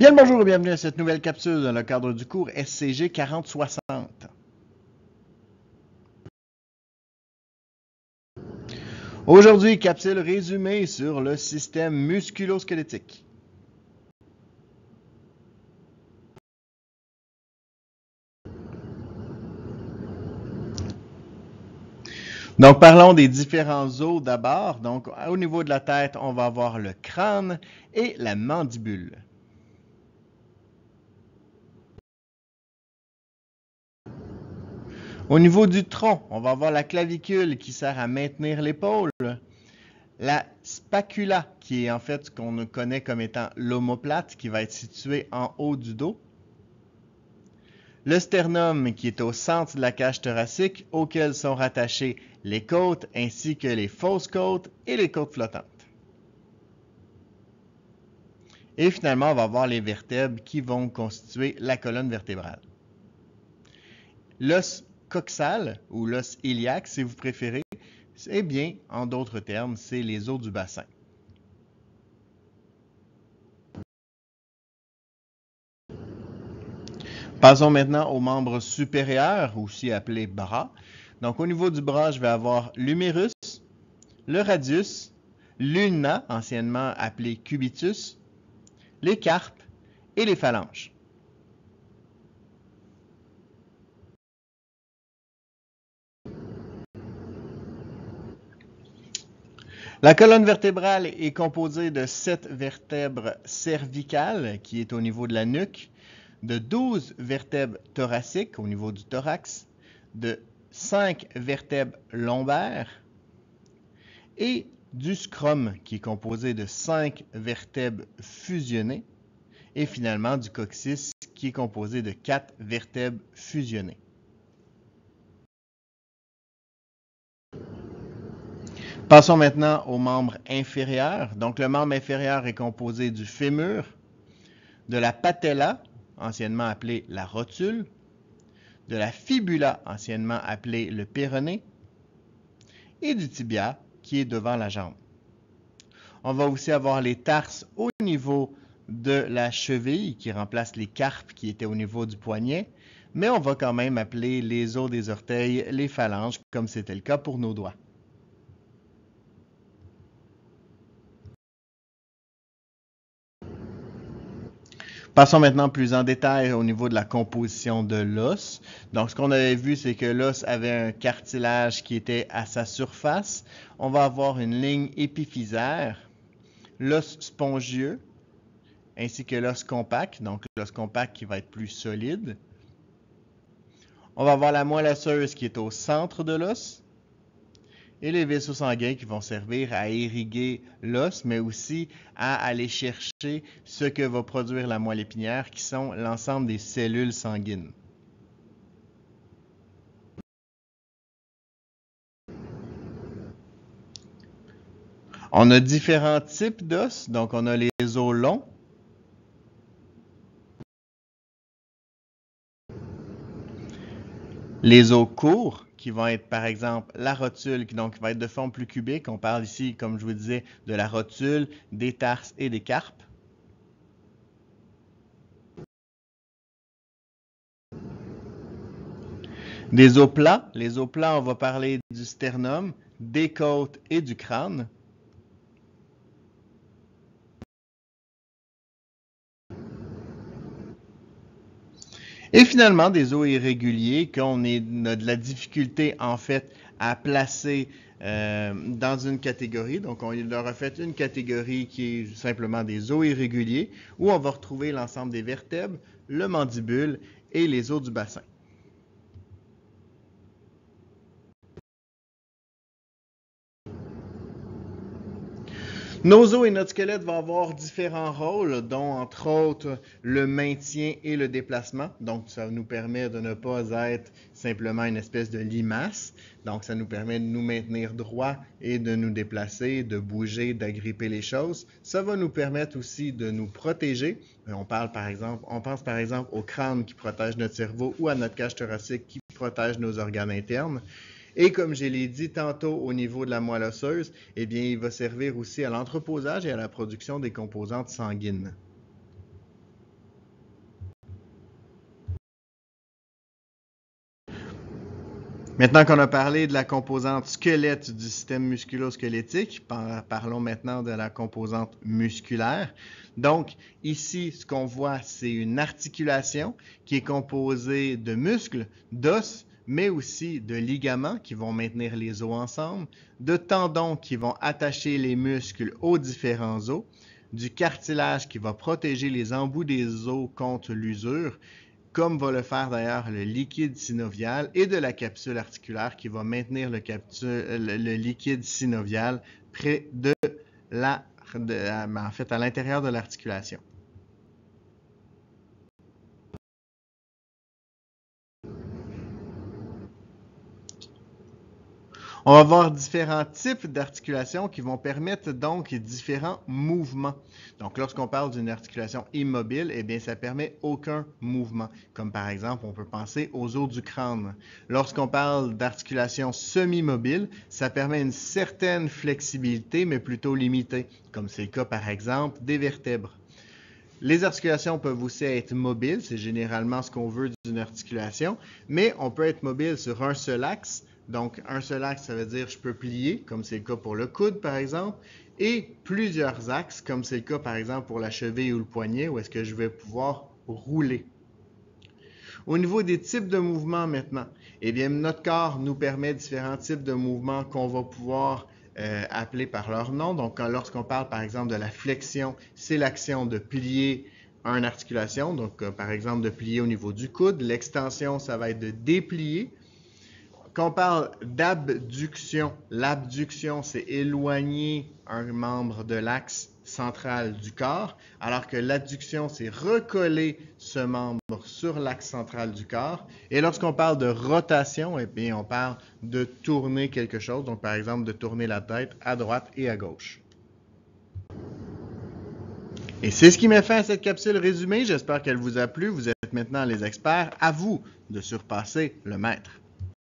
Bien le bonjour et bienvenue à cette nouvelle capsule dans le cadre du cours SCG 4060. Aujourd'hui, capsule résumée sur le système musculo-squelettique. Donc, parlons des différents os d'abord. Donc, au niveau de la tête, on va avoir le crâne et la mandibule. Au niveau du tronc, on va avoir la clavicule qui sert à maintenir l'épaule, la spacula qui est en fait ce qu'on connaît comme étant l'omoplate qui va être située en haut du dos, le sternum qui est au centre de la cage thoracique auquel sont rattachées les côtes ainsi que les fausses côtes et les côtes flottantes. Et finalement, on va avoir les vertèbres qui vont constituer la colonne vertébrale. L'os coxal ou l'os iliaque, si vous préférez, eh bien, en d'autres termes, c'est les os du bassin. Passons maintenant aux membres supérieurs, aussi appelés bras. Donc, au niveau du bras, je vais avoir l'humérus, le radius, l'ulna, anciennement appelé cubitus, les carpes et les phalanges. La colonne vertébrale est composée de 7 vertèbres cervicales, qui est au niveau de la nuque, de 12 vertèbres thoraciques au niveau du thorax, de 5 vertèbres lombaires et du scrum qui est composé de 5 vertèbres fusionnées et finalement du coccyx qui est composé de 4 vertèbres fusionnées. Passons maintenant aux membres inférieurs. Donc le membre inférieur est composé du fémur, de la patella, anciennement appelée la rotule, de la fibula, anciennement appelée le péroné, et du tibia, qui est devant la jambe. On va aussi avoir les tarses au niveau de la cheville, qui remplacent les carpes qui étaient au niveau du poignet, mais on va quand même appeler les os des orteils les phalanges, comme c'était le cas pour nos doigts. Passons maintenant plus en détail au niveau de la composition de l'os. Donc, ce qu'on avait vu, c'est que l'os avait un cartilage qui était à sa surface. On va avoir une ligne épiphysaire, l'os spongieux, ainsi que l'os compact. Donc, l'os compact qui va être plus solide. On va avoir la moelle osseuse qui est au centre de l'os. Et les vaisseaux sanguins qui vont servir à irriguer l'os, mais aussi à aller chercher ce que va produire la moelle épinière, qui sont l'ensemble des cellules sanguines. On a différents types d'os, donc on a les os longs, les os courts, qui vont être par exemple la rotule, qui va être de forme plus cubique. On parle ici, comme je vous disais, de la rotule, des tarses et des carpes. Des os plats. Les os plats, on va parler du sternum, des côtes et du crâne. Et finalement, des os irréguliers qu'on a de la difficulté en fait à placer dans une catégorie. Donc, on leur a fait une catégorie qui est simplement des os irréguliers où on va retrouver l'ensemble des vertèbres, le mandibule et les os du bassin. Nos os et notre squelette vont avoir différents rôles, dont entre autres le maintien et le déplacement. Donc, ça nous permet de ne pas être simplement une espèce de limace. Donc, ça nous permet de nous maintenir droit et de nous déplacer, de bouger, d'agripper les choses. Ça va nous permettre aussi de nous protéger. On pense par exemple au crâne qui protège notre cerveau ou à notre cage thoracique qui protège nos organes internes. Et comme je l'ai dit tantôt au niveau de la moelle osseuse, eh bien, il va servir aussi à l'entreposage et à la production des composantes sanguines. Maintenant qu'on a parlé de la composante squelette du système musculo-squelettique, parlons maintenant de la composante musculaire. Donc, ici, ce qu'on voit, c'est une articulation qui est composée de muscles, d'os, mais aussi de ligaments qui vont maintenir les os ensemble, de tendons qui vont attacher les muscles aux différents os, du cartilage qui va protéger les embouts des os contre l'usure, comme va le faire d'ailleurs le liquide synovial, et de la capsule articulaire qui va maintenir le liquide synovial près de en fait, à l'intérieur de l'articulation. On va voir différents types d'articulations qui vont permettre donc différents mouvements. Donc, lorsqu'on parle d'une articulation immobile, eh bien, ça permet aucun mouvement. Comme par exemple, on peut penser aux os du crâne. Lorsqu'on parle d'articulation semi-mobile, ça permet une certaine flexibilité, mais plutôt limitée, comme c'est le cas par exemple des vertèbres. Les articulations peuvent aussi être mobiles, c'est généralement ce qu'on veut d'une articulation, mais on peut être mobile sur un seul axe. Donc, un seul axe, ça veut dire je peux plier, comme c'est le cas pour le coude, par exemple, et plusieurs axes, comme c'est le cas, par exemple, pour la cheville ou le poignet, où est-ce que je vais pouvoir rouler. Au niveau des types de mouvements maintenant, eh bien, notre corps nous permet différents types de mouvements qu'on va pouvoir appeler par leur nom. Donc, lorsqu'on parle, par exemple, de la flexion, c'est l'action de plier une articulation. Donc, par exemple, de plier au niveau du coude. L'extension, ça va être de déplier. Quand on parle d'abduction, l'abduction, c'est éloigner un membre de l'axe central du corps, alors que l'adduction, c'est recoller ce membre sur l'axe central du corps. Et lorsqu'on parle de rotation, eh bien, on parle de tourner quelque chose, donc par exemple de tourner la tête à droite et à gauche. Et c'est ce qui met fin à cette capsule résumée. J'espère qu'elle vous a plu. Vous êtes maintenant les experts. À vous de surpasser le maître.